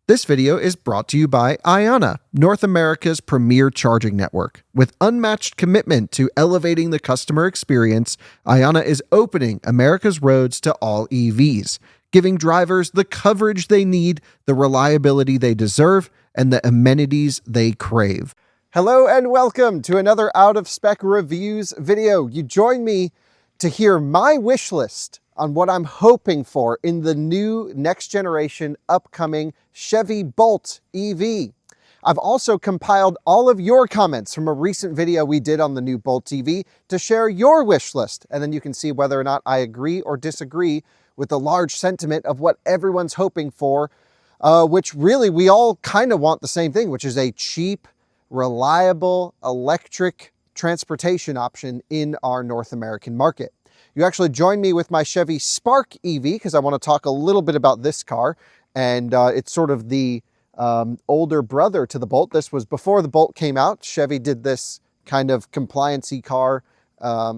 This video is brought to you by Iona, North America's premier charging network. With unmatched commitment to elevating the customer experience, Iona is opening America's roads to all EVs, giving drivers the coverage they need, the reliability they deserve, and the amenities they crave. Hello and welcome to another Out of Spec Reviews video. You join me to hear my wish list on what I'm hoping for in the new next generation upcoming Chevy Bolt EV. I've also compiled all of your comments from a recent video we did on the new Bolt EV to share your wish list, and then you can see whether or not I agree or disagree with the large sentiment of what everyone's hoping for, which really we all kind of want the same thing, which is a cheap, reliable electric transportation option in our North American market. You actually join me with my Chevy Spark EV because I want to talk a little bit about this car, and it's sort of the older brother to the Bolt. This was before the Bolt came out. Chevy did this kind of compliance-y car,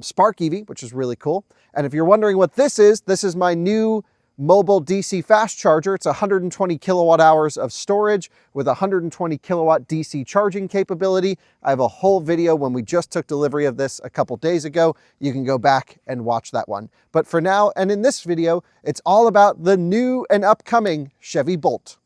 Spark EV, which is really cool. And if you're wondering what this is my new mobile DC fast charger. It's 120 kilowatt hours of storage with 120 kilowatt DC charging capability. I have a whole video when we just took delivery of this a couple days ago. You can go back and watch that one. But for now, and in this video, it's all about the new and upcoming Chevy Bolt.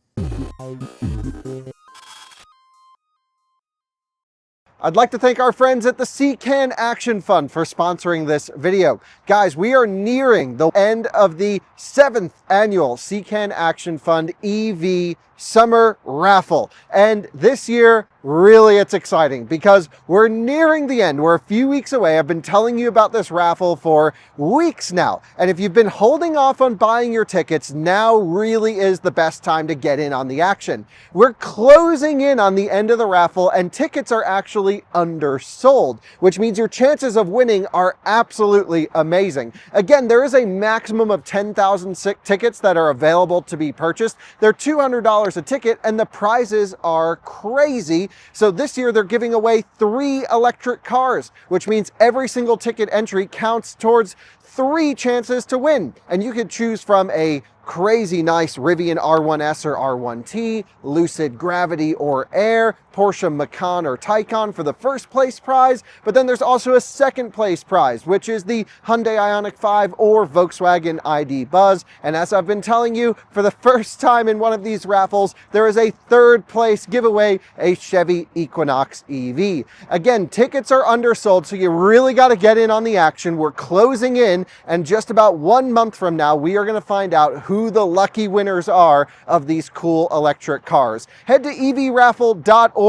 I'd like to thank our friends at the CCAN Action Fund for sponsoring this video. Guys, we are nearing the end of the 7th annual CCAN Action Fund EV Summer Raffle. And this year, really it's exciting because we're nearing the end. We're a few weeks away. I've been telling you about this raffle for weeks now. And if you've been holding off on buying your tickets, now really is the best time to get in on the action. We're closing in on the end of the raffle and tickets are actually undersold, which means your chances of winning are absolutely amazing. Again, there is a maximum of 10,000 tickets that are available to be purchased. They're $200 a ticket and the prizes are crazy. So this year they're giving away 3 electric cars, which means every single ticket entry counts towards 3 chances to win. And you could choose from a crazy nice Rivian R1S or R1T, Lucid Gravity or Air, Porsche Macan or Taycan for the first place prize, but then there's also a second place prize, which is the Hyundai Ioniq 5 or Volkswagen ID Buzz. And as I've been telling you, for the first time in one of these raffles, there is a third place giveaway, a Chevy Equinox EV. Again, tickets are undersold, so you really got to get in on the action. We're closing in, and just about 1 month from now, we are going to find out who the lucky winners are of these cool electric cars. Head to evraffle.org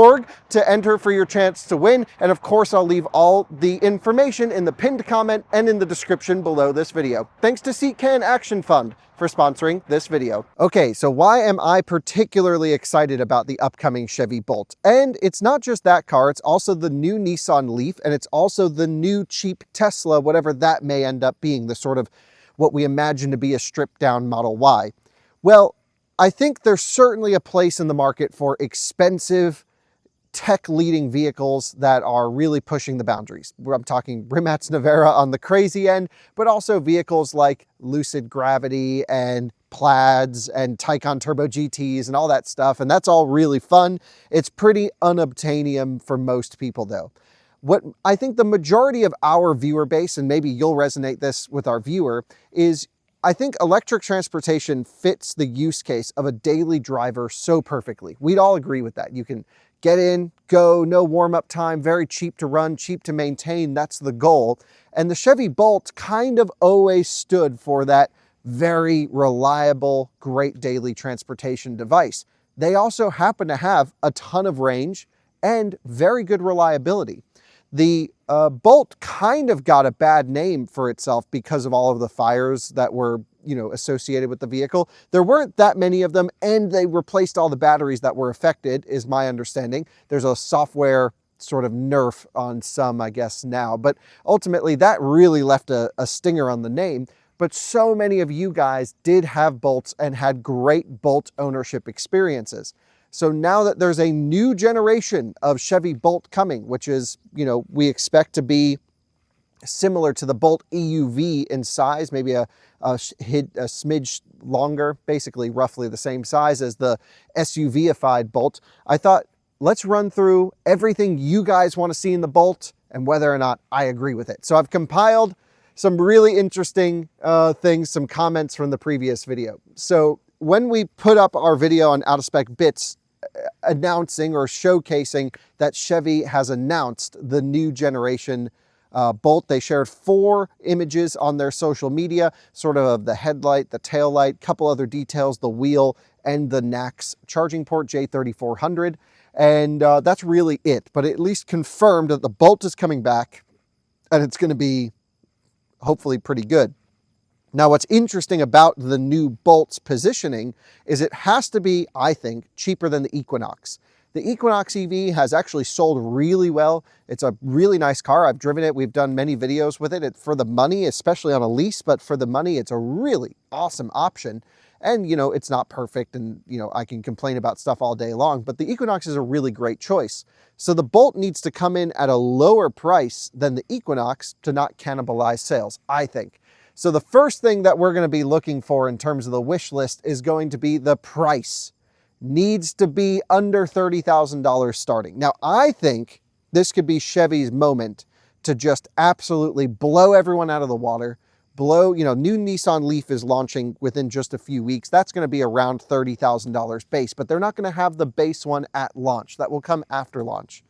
to enter for your chance to win. And of course, I'll leave all the information in the pinned comment and in the description below this video. Thanks to CCAN Action Fund for sponsoring this video. Okay, so why am I particularly excited about the upcoming Chevy Bolt? And it's not just that car, it's also the new Nissan Leaf, and it's also the new cheap Tesla, whatever that may end up being, the sort of what we imagine to be a stripped down Model Y. Well, I think there's certainly a place in the market for expensive tech leading vehicles that are really pushing the boundaries. I'm talking Rimac Nevera on the crazy end, but also vehicles like Lucid Gravity and Plaids and Taycan Turbo GTs and all that stuff. And that's all really fun. It's pretty unobtainium for most people though. What I think the majority of our viewer base, and maybe you'll resonate this with our viewer, is I think electric transportation fits the use case of a daily driver so perfectly. We'd all agree with that. You can get in, go, no warm-up time, very cheap to run, cheap to maintain. That's the goal. And the Chevy Bolt kind of always stood for that very reliable, great daily transportation device. They also happen to have a ton of range and very good reliability. The Bolt kind of got a bad name for itself because of all of the fires that were, associated with the vehicle. There weren't that many of them, and they replaced all the batteries that were affected, is my understanding. There's a software sort of nerf on some, I guess, now, but ultimately that really left a stinger on the name. But so many of you guys did have Bolts and had great Bolt ownership experiences. So now that there's a new generation of Chevy Bolt coming, which is, we expect to be similar to the Bolt EUV in size, maybe a smidge longer, basically roughly the same size as the SUV-ified Bolt. I thought, let's run through everything you guys want to see in the Bolt and whether or not I agree with it. So I've compiled some really interesting things, some comments from the previous video. So when we put up our video on Out of Spec Bits announcing or showcasing that Chevy has announced the new generation Bolt, they shared 4 images on their social media, sort of the headlight, the tail light, couple other details, the wheel, and the NACS charging port J3400. And that's really it, but at least confirmed that the Bolt is coming back and it's going to be hopefully pretty good. Now, what's interesting about the new Bolt's positioning is it has to be, I think, cheaper than the Equinox. The Equinox EV has actually sold really well. It's a really nice car. I've driven it. We've done many videos with it. For the money, especially on a lease, but for the money, it's a really awesome option. And, you know, it's not perfect and, you know, I can complain about stuff all day long, but the Equinox is a really great choice. So the Bolt needs to come in at a lower price than the Equinox to not cannibalize sales, I think. So the first thing that we're going to be looking for in terms of the wish list is going to be the price. Needs to be under $30,000 starting. Now, I think this could be Chevy's moment to just absolutely blow everyone out of the water. New Nissan Leaf is launching within just a few weeks. That's going to be around $30,000 base, but they're not going to have the base one at launch. That will come after launch.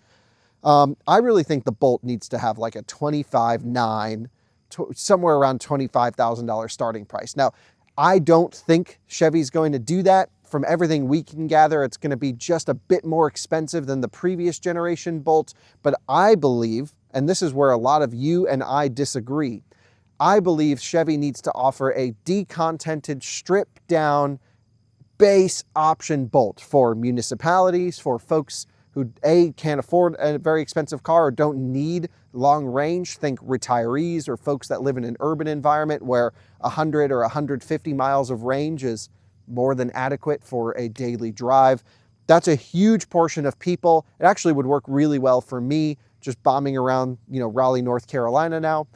I really think the Bolt needs to have like a $25,900, somewhere around $25,000 starting price. Now, I don't think Chevy's going to do that. From everything we can gather, it's going to be just a bit more expensive than the previous generation Bolt, but I believe, and this is where a lot of you and I disagree, I believe Chevy needs to offer a decontented, stripped down base option Bolt for municipalities, for folks who A, can't afford a very expensive car or don't need long range. Think retirees or folks that live in an urban environment where 100 or 150 miles of range is more than adequate for a daily drive. That's a huge portion of people. It actually would work really well for me just bombing around, you know, Raleigh, North Carolina now.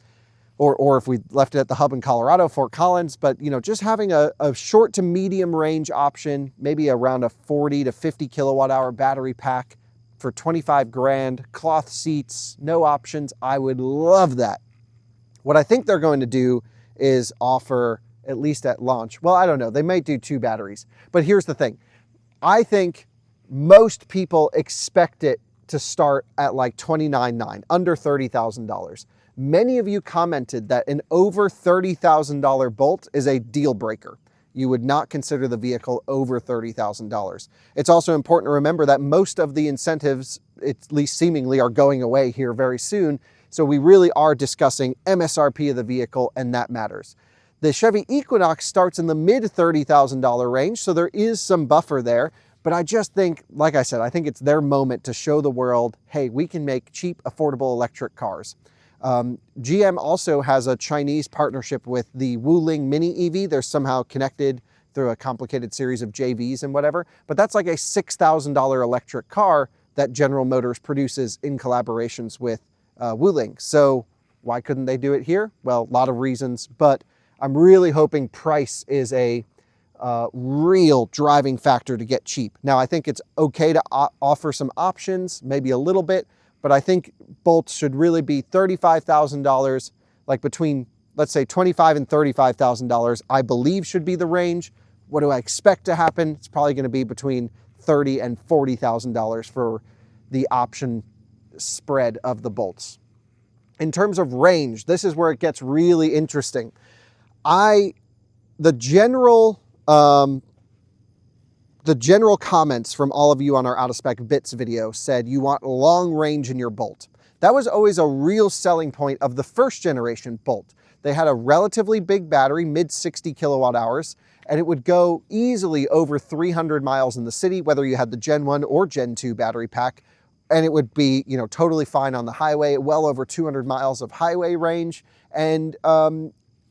Or if we left it at the hub in Colorado, Fort Collins, but you know, just having a short to medium range option, maybe around a 40 to 50 kilowatt hour battery pack for 25 grand, cloth seats, no options. I would love that. What I think they're going to do is offer, at least at launch, well, I don't know, they might do 2 batteries, but here's the thing. I think most people expect it to start at like $29,900, under $30,000. Many of you commented that an over $30,000 Bolt is a deal breaker. You would not consider the vehicle over $30,000. It's also important to remember that most of the incentives, at least seemingly, are going away here very soon. So we really are discussing MSRP of the vehicle, and that matters. The Chevy Equinox starts in the mid $30,000 range, so there is some buffer there. But I just think, like I said, I think it's their moment to show the world, hey, we can make cheap, affordable electric cars. GM also has a Chinese partnership with the Wuling Mini EV. They're somehow connected through a complicated series of JVs and whatever, but that's like a $6,000 electric car that General Motors produces in collaborations with Wuling. So why couldn't they do it here? Well, a lot of reasons, but I'm really hoping price is a real driving factor to get cheap. Now, I think it's okay to offer some options, maybe a little bit, but I think Bolts should really be $35,000, like between, let's say, $25,000 and $35,000, I believe should be the range. What do I expect to happen? It's probably going to be between $30,000 and $40,000 for the option spread of the Bolts. In terms of range, this is where it gets really interesting. The general comments from all of you on our Out of Spec Bits video said you want long range in your Bolt. That was always a real selling point of the first generation Bolt. They had a relatively big battery, mid 60 kilowatt hours, and it would go easily over 300 miles in the city, whether you had the Gen 1 or Gen 2 battery pack, and it would be, you know, totally fine on the highway, well over 200 miles of highway range. And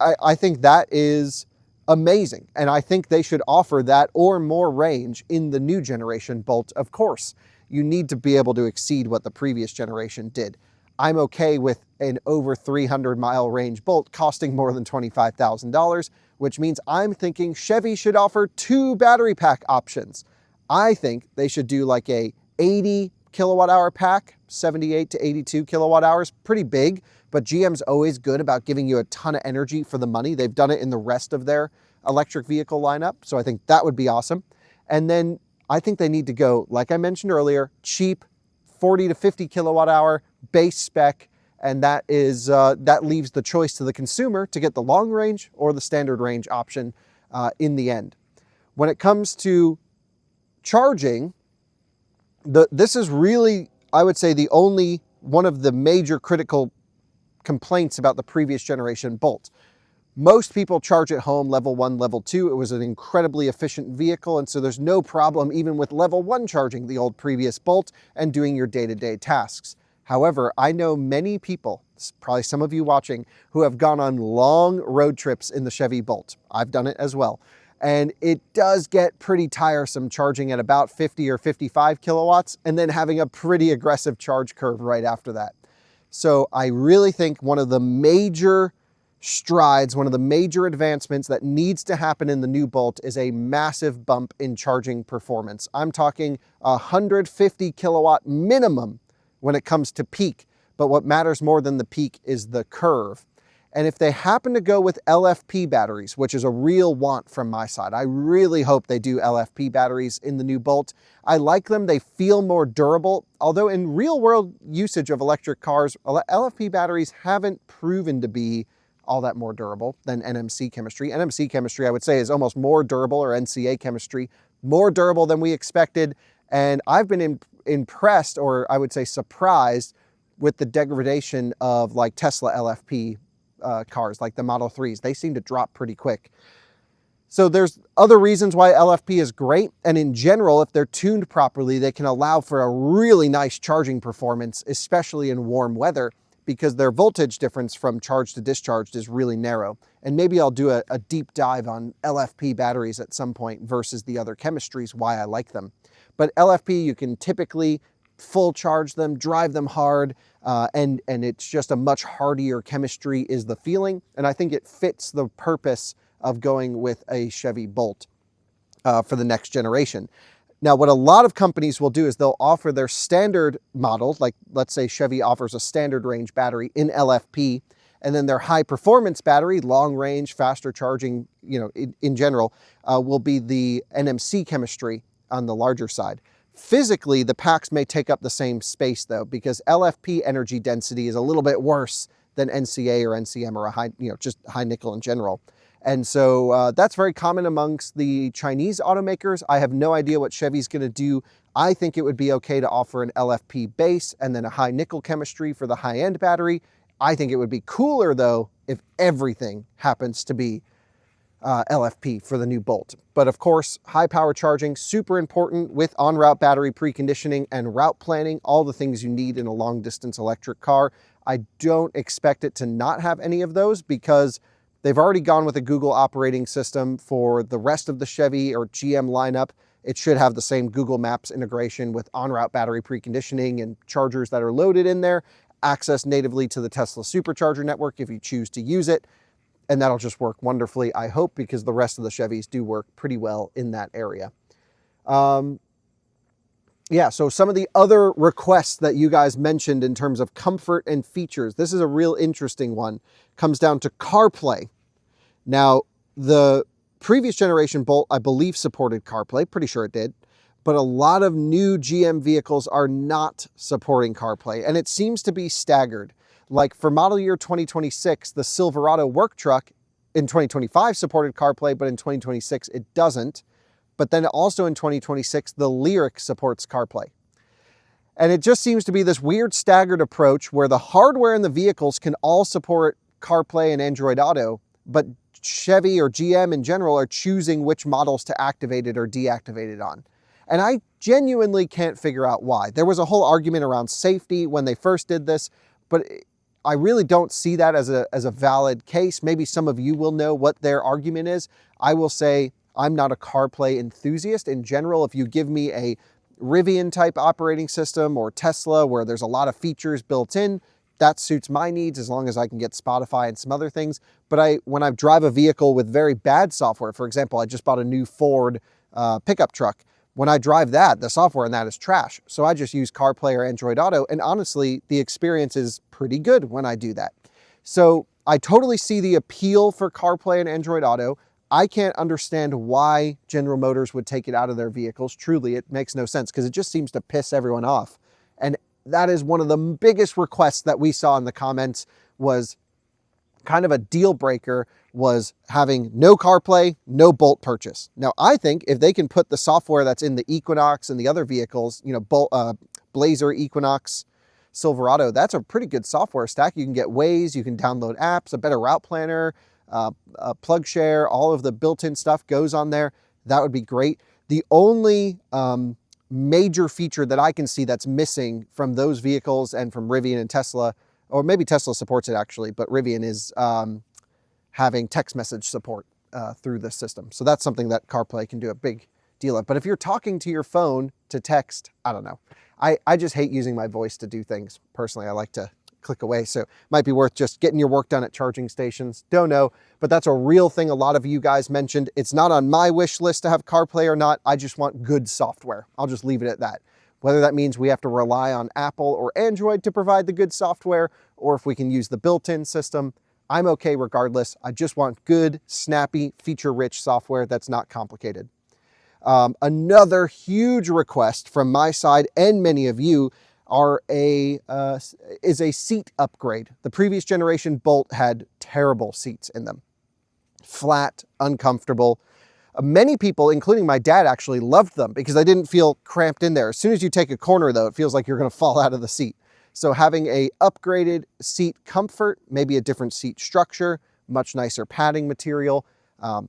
I think that is amazing. And I think they should offer that or more range in the new generation Bolt. Of course, you need to be able to exceed what the previous generation did. I'm okay with an over 300-mile range Bolt costing more than $25,000, which means I'm thinking Chevy should offer 2 battery pack options. I think they should do like a 80 kilowatt hour pack, 78 to 82 kilowatt hours, pretty big, but GM's always good about giving you a ton of energy for the money. They've done it in the rest of their electric vehicle lineup, so I think that would be awesome. And then I think they need to go, like I mentioned earlier, cheap, 40 to 50 kilowatt hour base spec, and that leaves the choice to the consumer to get the long range or the standard range option in the end. When it comes to charging, this is really, I would say, the only one of the major critical complaints about the previous generation Bolt. Most people charge at home, level 1, level 2. It was an incredibly efficient vehicle, and so there's no problem even with level 1 charging the old previous Bolt and doing your day-to-day tasks. However, I know many people, probably some of you watching, who have gone on long road trips in the Chevy Bolt. I've done it as well. And it does get pretty tiresome charging at about 50 or 55 kilowatts and then having a pretty aggressive charge curve right after that. So I really think one of the major strides, one of the major advancements that needs to happen in the new Bolt is a massive bump in charging performance. I'm talking 150 kilowatt minimum when it comes to peak, but what matters more than the peak is the curve. And if they happen to go with LFP batteries, which is a real want from my side, I really hope they do LFP batteries in the new Bolt. I like them. They feel more durable. Although in real world usage of electric cars, LFP batteries haven't proven to be all that more durable than NMC chemistry. NMC chemistry, I would say, is almost more durable, or NCA chemistry, more durable than we expected. And I've been impressed, or I would say surprised, with the degradation of like Tesla LFP cars, like the Model 3s. They seem to drop pretty quick. So there's other reasons why LFP is great. And in general, if they're tuned properly, they can allow for a really nice charging performance, especially in warm weather, because their voltage difference from charged to discharged is really narrow. And maybe I'll do a deep dive on LFP batteries at some point versus the other chemistries, why I like them. But LFP, you can typically full charge them, drive them hard, and it's just a much hardier chemistry is the feeling. And I think it fits the purpose of going with a Chevy Bolt for the next generation. Now, what a lot of companies will do is they'll offer their standard model, like let's say Chevy offers a standard range battery in LFP, and then their high performance battery, long range, faster charging, in general, will be the NMC chemistry on the larger side. Physically, the packs may take up the same space though, because LFP energy density is a little bit worse than NCA or NCM or a high, just high nickel in general. And so that's very common amongst the Chinese automakers. I have no idea what Chevy's going to do. I think it would be okay to offer an LFP base and then a high nickel chemistry for the high-end battery. I think it would be cooler though if everything happens to be LFP for the new Bolt. But of course, high power charging, super important with on-route battery preconditioning and route planning, all the things you need in a long distance electric car. I don't expect it to not have any of those because they've already gone with a Google operating system for the rest of the Chevy or GM lineup. It should have the same Google Maps integration with on-route battery preconditioning and chargers that are loaded in there, access natively to the Tesla supercharger network if you choose to use it. And that'll just work wonderfully, I hope, because the rest of the Chevys do work pretty well in that area. Yeah, so some of the other requests that you guys mentioned in terms of comfort and features, this is a real interesting one, comes down to CarPlay. Now, the previous generation Bolt, I believe, supported CarPlay, pretty sure it did, but a lot of new GM vehicles are not supporting CarPlay, and it seems to be staggered. Like for model year 2026, the Silverado work truck in 2025 supported CarPlay, but in 2026 it doesn't. But then also in 2026, the Lyriq supports CarPlay. And it just seems to be this weird staggered approach where the hardware in the vehicles can all support CarPlay and Android Auto, but Chevy or GM in general are choosing which models to activate it or deactivate it on. And I genuinely can't figure out why. There was a whole argument around safety when they first did this, but I really don't see that as a valid case. Maybe some of you will know what their argument is. I will say I'm not a CarPlay enthusiast. In general, if you give me a Rivian type operating system or Tesla where there's a lot of features built in, that suits my needs as long as I can get Spotify and some other things. But when I drive a vehicle with very bad software, for example, I just bought a new Ford pickup truck. When I drive that, the software in that is trash. So I just use CarPlay or Android Auto, and honestly, the experience is pretty good when I do that. So I totally see the appeal for CarPlay and Android Auto. I can't understand why General Motors would take it out of their vehicles. Truly, it makes no sense because it just seems to piss everyone off. And that is one of the biggest requests that we saw in the comments, was kind of a deal breaker, was having no CarPlay, no Bolt purchase. Now, I think if they can put the software that's in the Equinox and the other vehicles, you know, Blazer, Equinox, Silverado, that's a pretty good software stack. You can get Waze, you can download apps, a better route planner, plug share, all of the built-in stuff goes on there. That would be great. The only major feature that I can see that's missing from those vehicles and from Rivian and Tesla, or maybe Tesla supports it actually, but Rivian is having text message support through this system. So that's something that CarPlay can do a big deal of. But if you're talking to your phone to text, I don't know. I just hate using my voice to do things. Personally, I like to click away. So it might be worth just getting your work done at charging stations. Don't know, but that's a real thing a lot of you guys mentioned. It's not on my wish list to have CarPlay or not. I just want good software. I'll just leave it at that. Whether that means we have to rely on Apple or Android to provide the good software, or if we can use the built-in system, I'm okay regardless. I just want good, snappy, feature-rich software that's not complicated. Another huge request from my side and many of you is a seat upgrade. The previous generation Bolt had terrible seats in them. Flat, uncomfortable. Many people, including my dad, actually loved them because they didn't feel cramped in there. As soon as you take a corner, though, it feels like you're going to fall out of the seat. So having a upgraded seat comfort, maybe a different seat structure, much nicer padding material,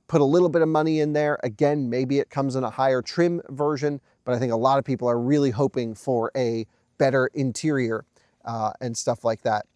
put a little bit of money in there. Again, maybe it comes in a higher trim version, but I think a lot of people are really hoping for a better interior and stuff like that.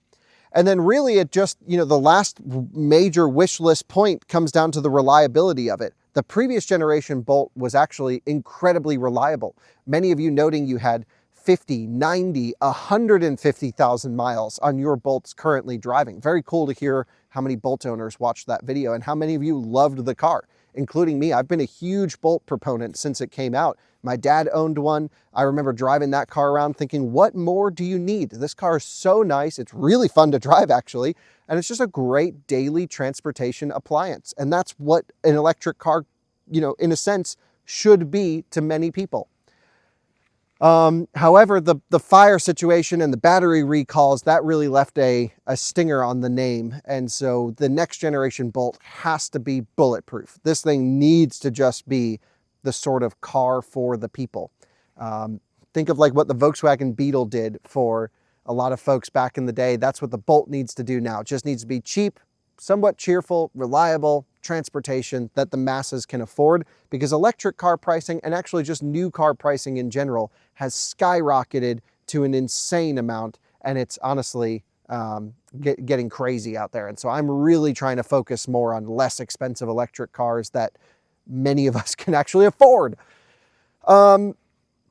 And then really it just, you know, the last major wish list point comes down to the reliability of it. The previous generation Bolt was actually incredibly reliable. Many of you noting you had 50, 90, 150,000 miles on your Bolts currently driving. Very cool to hear how many Bolt owners watched that video and how many of you loved the car, including me. I've been a huge Bolt proponent since it came out. My dad owned one. I remember driving that car around thinking, what more do you need? This car is so nice. It's really fun to drive, actually. And it's just a great daily transportation appliance. And that's what an electric car, you know, in a sense, should be to many people. However, the fire situation and the battery recalls, that really left a stinger on the name. And so the next generation Bolt has to be bulletproof. This thing needs to just be the sort of car for the people. Think of like what the Volkswagen Beetle did for a lot of folks back in the day. That's what the Bolt needs to do now. It just needs to be cheap, somewhat cheerful, reliable transportation that the masses can afford, because electric car pricing, and actually just new car pricing in general, has skyrocketed to an insane amount, and it's honestly getting crazy out there. And so I'm really trying to focus more on less expensive electric cars that many of us can actually afford.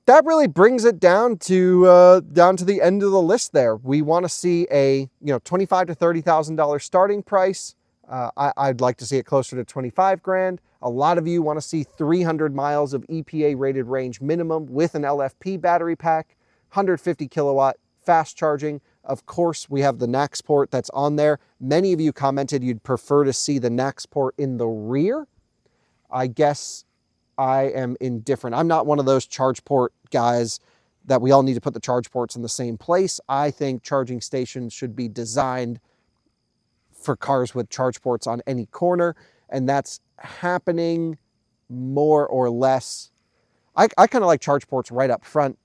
That really brings it down to the end of the list there. We want to see a $25,000 to $30,000 starting price. I'd like to see it closer to 25 grand. A lot of you want to see 300 miles of EPA rated range minimum with an LFP battery pack, 150 kilowatt fast charging. Of course, we have the NAX port that's on there. Many of you commented you'd prefer to see the NAX port in the rear. I guess I am indifferent. I'm not one of those charge port guys that we all need to put the charge ports in the same place. I think charging stations should be designed for cars with charge ports on any corner, and that's happening more or less. I kind of like charge ports right up front.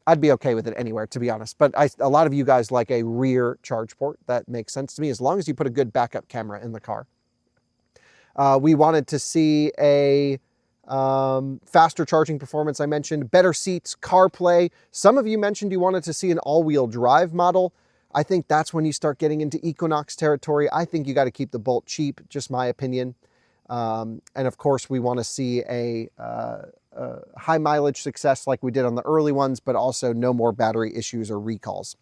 I'd be okay with it anywhere, to be honest, but a lot of you guys like a rear charge port. That makes sense to me, as long as you put a good backup camera in the car. We wanted to see a faster charging performance, I mentioned, better seats, CarPlay. Some of you mentioned you wanted to see an all-wheel drive model. I think that's when you start getting into Equinox territory. I think you got to keep the Bolt cheap, just my opinion. And of course, we want to see a high mileage success like we did on the early ones, but also no more battery issues or recalls.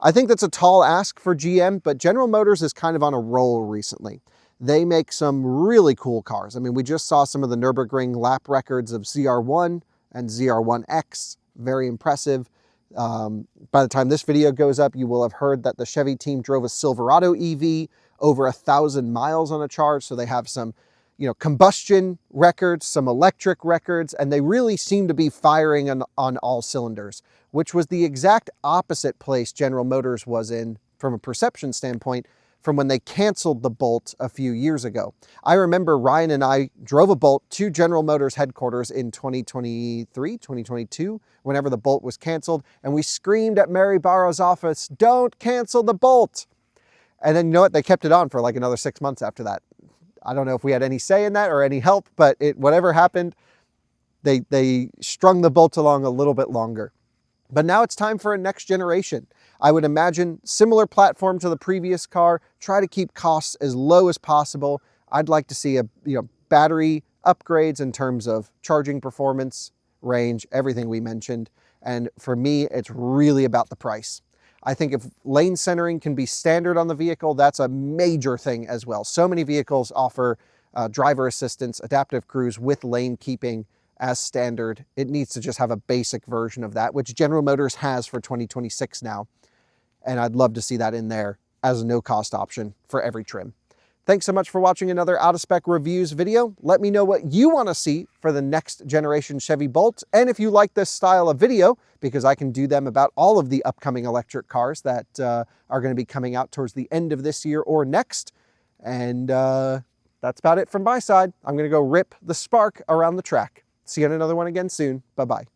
I think that's a tall ask for GM, but General Motors is kind of on a roll recently. They make some really cool cars. I mean, we just saw some of the Nürburgring lap records of ZR1 and ZR1X. Very impressive. By the time this video goes up, you will have heard that the Chevy team drove a Silverado EV over 1,000 miles on a charge. So they have some, combustion records, some electric records, and they really seem to be firing on all cylinders, which was the exact opposite place General Motors was in from a perception standpoint from when they canceled the Bolt a few years ago. I remember Ryan and I drove a Bolt to General Motors headquarters in 2023, 2022, whenever the Bolt was canceled, and we screamed at Mary Barra's office, "Don't cancel the Bolt!" And then you know what? They kept it on for like another 6 months after that. I don't know if we had any say in that or any help, but whatever happened, they strung the Bolt along a little bit longer. But now it's time for a next generation. I would imagine similar platform to the previous car, try to keep costs as low as possible. I'd like to see battery upgrades in terms of charging performance, range, everything we mentioned. And for me, it's really about the price. I think if lane centering can be standard on the vehicle, that's a major thing as well. So many vehicles offer driver assistance, adaptive cruise with lane keeping as standard. It needs to just have a basic version of that, which General Motors has for 2026 now. And I'd love to see that in there as a no-cost option for every trim. Thanks so much for watching another Out of Spec Reviews video. Let me know what you want to see for the next generation Chevy Bolt. And if you like this style of video, because I can do them about all of the upcoming electric cars that are going to be coming out towards the end of this year or next. And that's about it from my side. I'm going to go rip the Spark around the track. See you on another one again soon. Bye-bye.